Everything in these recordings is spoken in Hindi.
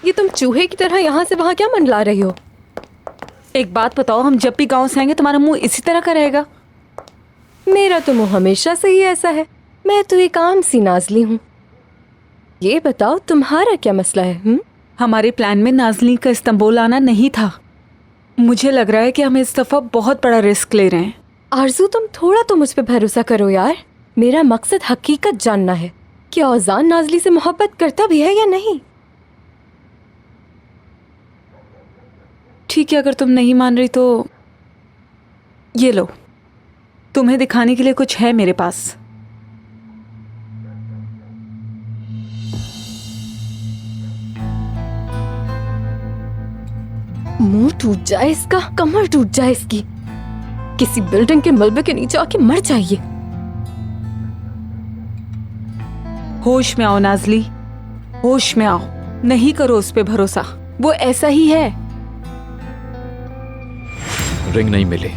ये तुम चूहे की तरह यहाँ से वहाँ क्या मंडला रही हो? एक बात बताओ, हम जब भी गाँव से आएंगे तुम्हारा मुंह इसी तरह का रहेगा? मेरा तो मुँह हमेशा से ही ऐसा है। मैं तो एक आम सी नाज़ली हूँ। ये बताओ तुम्हारा क्या मसला है? हमारे प्लान में नाज़ली का इस्तांबुल आना नहीं था। मुझे लग रहा है कि हम इस दफा बहुत बड़ा रिस्क ले रहे हैं। आरजू, तुम थोड़ा तो मुझ पे भरोसा करो यार। मेरा मकसद हकीकत जानना है कि औजान नाज़ली से मोहब्बत करता भी है या नहीं। ठीक है, अगर तुम नहीं मान रही तो ये लो, तुम्हें दिखाने के लिए कुछ है मेरे पास। मुंह टूट जाए इसका, कमर टूट जाए इसकी, किसी बिल्डिंग के मलबे के नीचे आके मर जाइए। होश में आओ नाज़ली, होश में आओ। नहीं करो उस पे भरोसा, वो ऐसा ही है। रिंग नहीं मिली।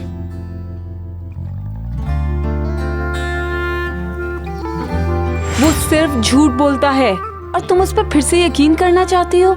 वो सिर्फ झूठ बोलता है और तुम उस पर फिर से यकीन करना चाहती हो।